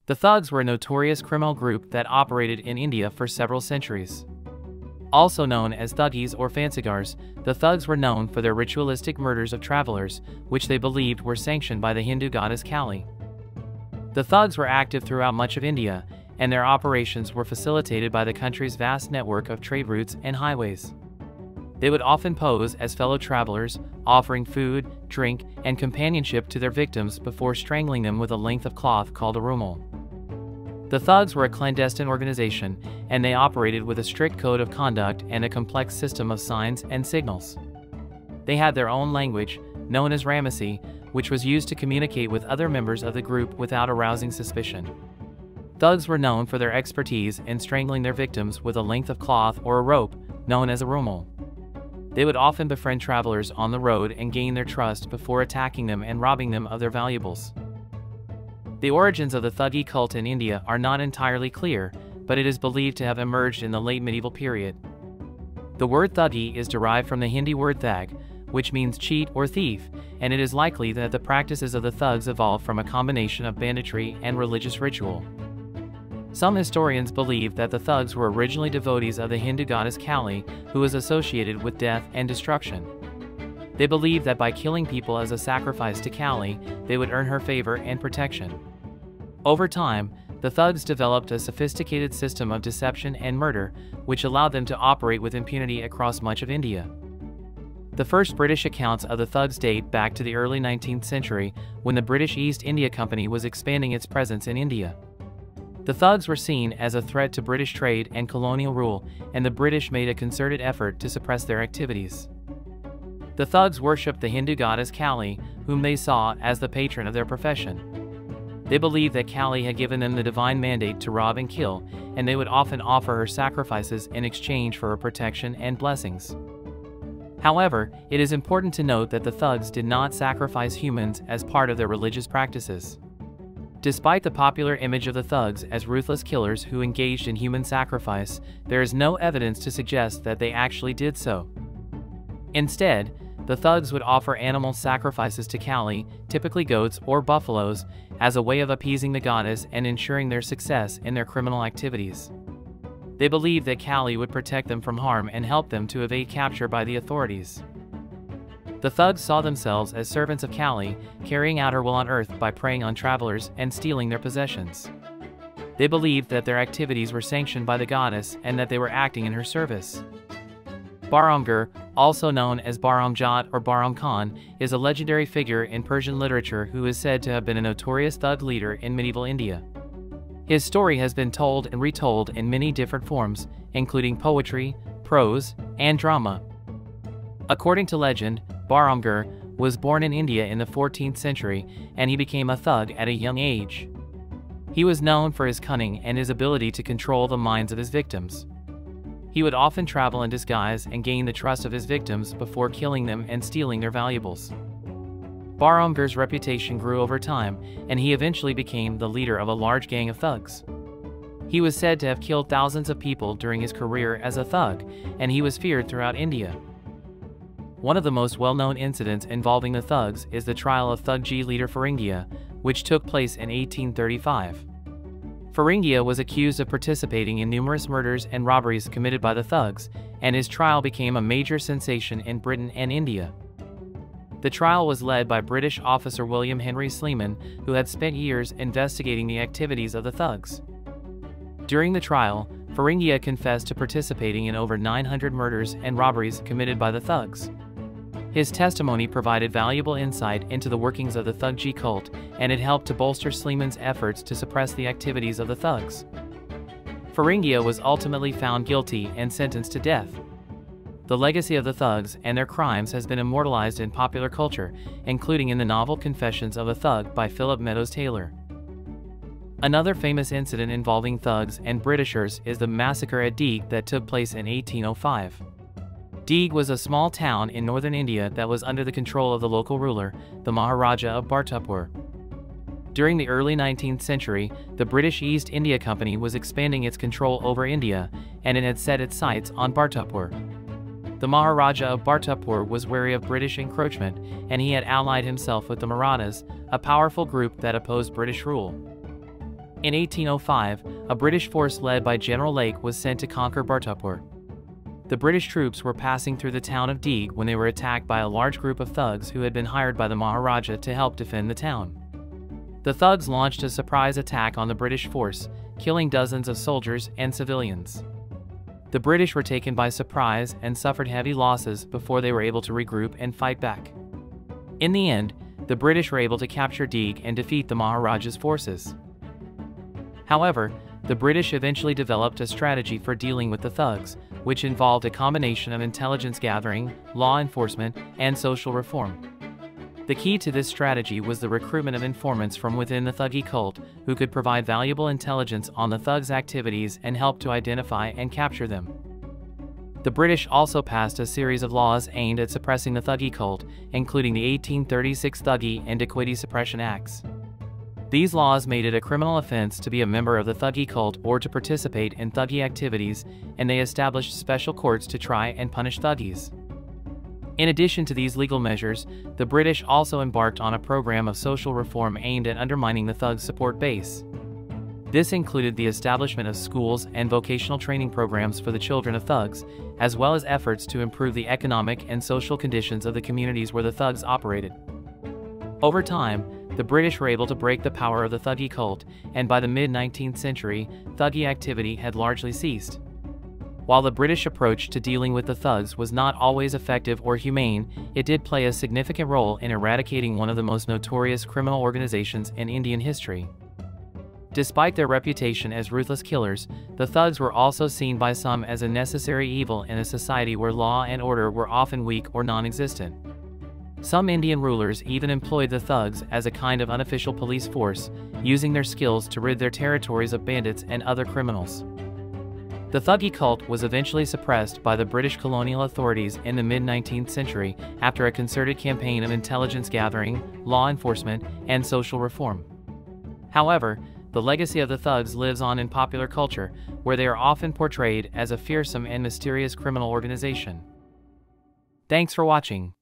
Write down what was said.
The Thugs were a notorious criminal group that operated in India for several centuries. Also known as Thuggees or Feringheas, the Thugs were known for their ritualistic murders of travelers, which they believed were sanctioned by the Hindu goddess Kali. The Thugs were active throughout much of India, and their operations were facilitated by the country's vast network of trade routes and highways. They would often pose as fellow travelers, offering food, drink, and companionship to their victims before strangling them with a length of cloth called a rumal. The Thugs were a clandestine organization, and they operated with a strict code of conduct and a complex system of signs and signals. They had their own language, known as Ramasi, which was used to communicate with other members of the group without arousing suspicion. Thugs were known for their expertise in strangling their victims with a length of cloth or a rope, known as a rumal. They would often befriend travelers on the road and gain their trust before attacking them and robbing them of their valuables. The origins of the Thuggee cult in India are not entirely clear, but it is believed to have emerged in the late medieval period. The word Thuggee is derived from the Hindi word thug, which means cheat or thief, and it is likely that the practices of the Thugs evolved from a combination of banditry and religious ritual. Some historians believe that the Thugs were originally devotees of the Hindu goddess Kali, who was associated with death and destruction. They believed that by killing people as a sacrifice to Kali, they would earn her favor and protection. Over time, the Thugs developed a sophisticated system of deception and murder, which allowed them to operate with impunity across much of India. The first British accounts of the Thugs date back to the early 19th century, when the British East India Company was expanding its presence in India. The Thugs were seen as a threat to British trade and colonial rule, and the British made a concerted effort to suppress their activities. The Thugs worshipped the Hindu goddess Kali, whom they saw as the patron of their profession. They believed that Kali had given them the divine mandate to rob and kill, and they would often offer her sacrifices in exchange for her protection and blessings. However, it is important to note that the Thugs did not sacrifice humans as part of their religious practices. Despite the popular image of the Thugs as ruthless killers who engaged in human sacrifice, there is no evidence to suggest that they actually did so. Instead, the Thugs would offer animal sacrifices to Kali, typically goats or buffaloes, as a way of appeasing the goddess and ensuring their success in their criminal activities. They believed that Kali would protect them from harm and help them to evade capture by the authorities. The Thugs saw themselves as servants of Kali, carrying out her will on earth by preying on travelers and stealing their possessions. They believed that their activities were sanctioned by the goddess and that they were acting in her service. Bahram Gur, also known as Bahram Jat or Bahram Khan, is a legendary figure in Persian literature who is said to have been a notorious thug leader in medieval India. His story has been told and retold in many different forms, including poetry, prose, and drama. According to legend, Bahram Gur was born in India in the 14th century, and he became a thug at a young age. He was known for his cunning and his ability to control the minds of his victims. He would often travel in disguise and gain the trust of his victims before killing them and stealing their valuables. Bahram Gur's reputation grew over time, and he eventually became the leader of a large gang of thugs. He was said to have killed thousands of people during his career as a thug, and he was feared throughout India. One of the most well-known incidents involving the Thugs is the trial of Thuggee leader Feringea, which took place in 1835. Feringea was accused of participating in numerous murders and robberies committed by the Thugs, and his trial became a major sensation in Britain and India. The trial was led by British officer William Henry Sleeman, who had spent years investigating the activities of the Thugs. During the trial, Feringea confessed to participating in over 900 murders and robberies committed by the Thugs. His testimony provided valuable insight into the workings of the Thuggee cult, and it helped to bolster Sleeman's efforts to suppress the activities of the Thugs. Feringea was ultimately found guilty and sentenced to death. The legacy of the Thugs and their crimes has been immortalized in popular culture, including in the novel Confessions of a Thug by Philip Meadows Taylor. Another famous incident involving Thugs and Britishers is the massacre at Deeg that took place in 1805. Deeg was a small town in northern India that was under the control of the local ruler, the Maharaja of Bhartapur. During the early 19th century, the British East India Company was expanding its control over India, and it had set its sights on Bhartapur. The Maharaja of Bhartapur was wary of British encroachment, and he had allied himself with the Marathas, a powerful group that opposed British rule. In 1805, a British force led by General Lake was sent to conquer Bhartapur. The British troops were passing through the town of Deeg when they were attacked by a large group of thugs who had been hired by the Maharaja to help defend the town. The thugs launched a surprise attack on the British force, killing dozens of soldiers and civilians. The British were taken by surprise and suffered heavy losses before they were able to regroup and fight back. In the end, the British were able to capture Deeg and defeat the Maharaja's forces. However, the British eventually developed a strategy for dealing with the thugs, which involved a combination of intelligence gathering, law enforcement, and social reform. The key to this strategy was the recruitment of informants from within the Thuggee cult who could provide valuable intelligence on the thugs' activities and help to identify and capture them. The British also passed a series of laws aimed at suppressing the Thuggee cult, including the 1836 Thuggee and Dacoity Suppression Acts. These laws made it a criminal offense to be a member of the Thuggee cult or to participate in Thuggee activities, and they established special courts to try and punish Thuggees. In addition to these legal measures, the British also embarked on a program of social reform aimed at undermining the thugs' support base. This included the establishment of schools and vocational training programs for the children of thugs, as well as efforts to improve the economic and social conditions of the communities where the thugs operated. Over time, the British were able to break the power of the Thuggee cult, and by the mid-19th century, Thuggee activity had largely ceased. While the British approach to dealing with the thugs was not always effective or humane, it did play a significant role in eradicating one of the most notorious criminal organizations in Indian history. Despite their reputation as ruthless killers, the thugs were also seen by some as a necessary evil in a society where law and order were often weak or non-existent. Some Indian rulers even employed the thugs as a kind of unofficial police force, using their skills to rid their territories of bandits and other criminals. The Thuggee cult was eventually suppressed by the British colonial authorities in the mid-19th century after a concerted campaign of intelligence gathering, law enforcement, and social reform. However, the legacy of the thugs lives on in popular culture, where they are often portrayed as a fearsome and mysterious criminal organization. Thanks for watching.